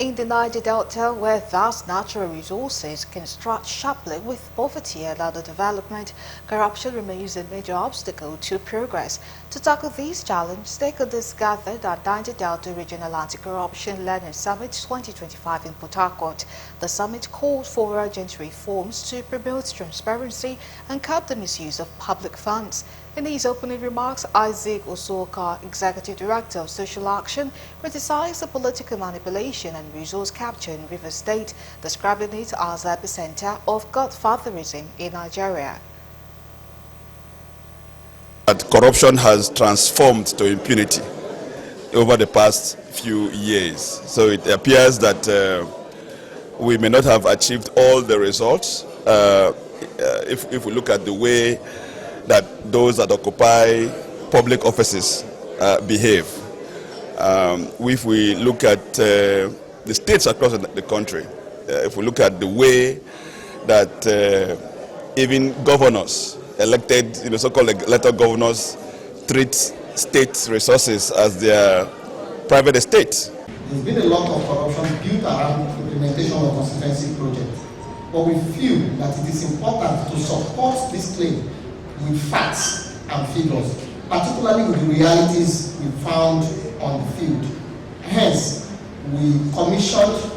In the Niger Delta, where vast natural resources can strike sharply with poverty and underdevelopment, corruption remains a major obstacle to progress. To tackle these challenges, stakeholders gathered at Niger Delta Regional Anti-Corruption Learning Summit 2025 in Port Harcourt. The summit called for urgent reforms to promote transparency and curb the misuse of public funds. In his opening remarks, Isaac Osoka, Executive Director of Social Action, criticized the political manipulation and resource capture in Rivers State, describing it as the epicenter of godfatherism in Nigeria. That corruption has transformed to impunity over the past few years. So it appears that we may not have achieved all the results if we look at the way that those that occupy public offices behave. If we look at the states across the country, if we look at the way that even governors, elected, so-called elected governors, treat state resources as their private estate. There's been a lot of corruption built around the implementation of constituency projects, but we feel that it is important to support this claim with facts and figures, particularly with the realities we found on the field. Hence, we commissioned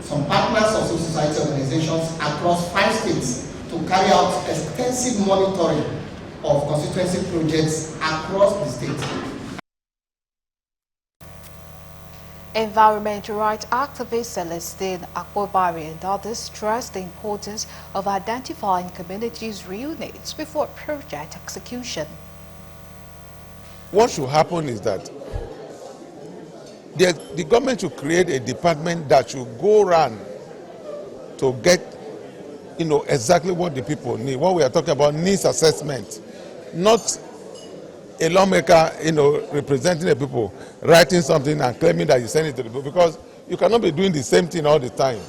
some partners of civil society organizations across 5 states to carry out extensive monitoring of constituency projects across the state. Environmental rights activist Celestine Akpobari and others stressed the importance of identifying communities' real needs before project execution. What should happen is that the government should create a department that should go around to get exactly what the people need. What we are talking about, needs assessment, not a lawmaker, representing the people, writing something and claiming that you send it to the people, because you cannot be doing the same thing all the time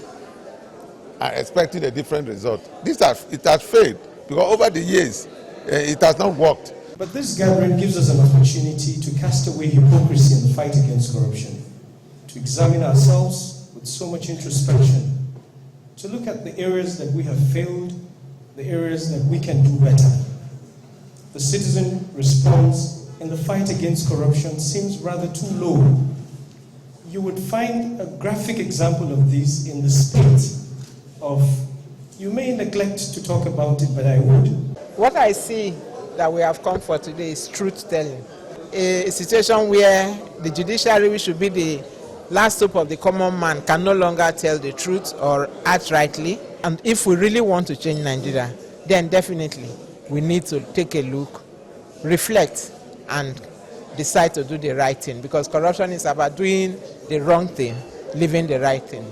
and expecting a different result. It has failed because over the years it has not worked. But this gathering gives us an opportunity to cast away hypocrisy in the fight against corruption, to examine ourselves with so much introspection, to look at the areas that we have failed, the areas that we can do better. The citizen response in the fight against corruption seems rather too low. You would find a graphic example of this in the spirit of, you may neglect to talk about it, but I would. What I see that we have come for today is truth-telling. A situation where the judiciary, which should be the last hope of the common man, can no longer tell the truth or act rightly. And if we really want to change Nigeria, then definitely we need to take a look, reflect, and decide to do the right thing, because corruption is about doing the wrong thing, leaving the right thing.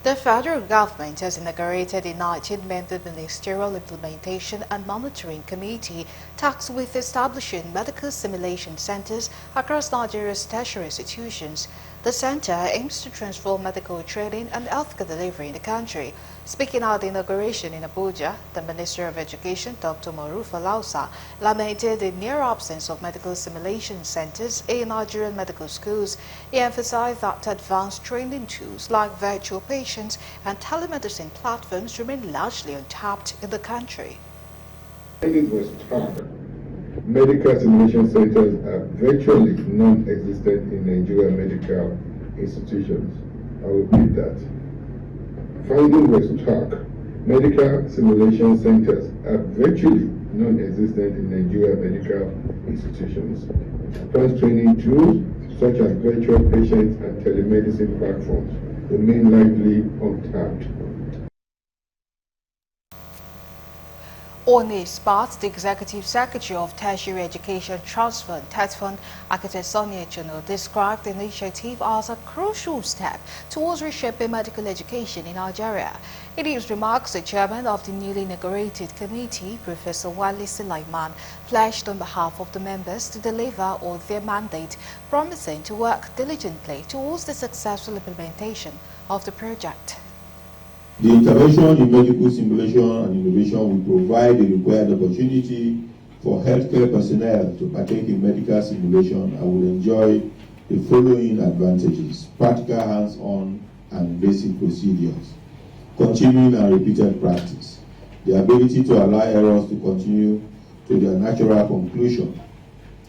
The federal government has inaugurated a 19-member Ministerial Implementation and Monitoring Committee tasked with establishing medical simulation centers across Nigeria's tertiary institutions. The center aims to transform medical training and healthcare delivery in the country. Speaking at the inauguration in Abuja, the Minister of Education, Dr. Maruf Alausa, lamented the near absence of medical simulation centers in Nigerian medical schools. He emphasized that advanced training tools like virtual patients and telemedicine platforms remain largely untapped in the country. Medical simulation centers are virtually non-existent in Nigerian medical institutions. I will repeat that. Finding was stark. Medical simulation centers are virtually non-existent in Nigerian medical institutions. Advanced training tools such as virtual patients and telemedicine platforms remain largely untapped. On his part, the Executive Secretary of Tertiary Education Trust Fund, TET Fund, Architect Sonia Chuno, described the initiative as a crucial step towards reshaping medical education in Nigeria. In his remarks, the chairman of the newly inaugurated committee, Professor Wale Sulaiman, pledged on behalf of the members to deliver on their mandate, promising to work diligently towards the successful implementation of the project. The intervention in medical simulation and innovation will provide the required opportunity for healthcare personnel to partake in medical simulation, I will enjoy the following advantages: practical hands-on and basic procedures, continuing and repeated practice, the ability to allow errors to continue to their natural conclusion.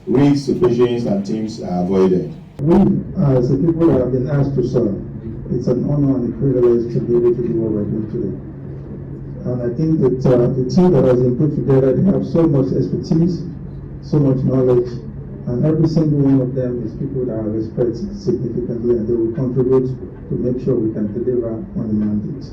Risks to patients and teams are avoided. We, as the people that have been asked to serve, it's an honor and a privilege to be able to do what we're doing today. And I think that the team that has been put together, they have so much expertise, so much knowledge, and every single one of them is people that I respect significantly, and they will contribute to make sure we can deliver on the mandate.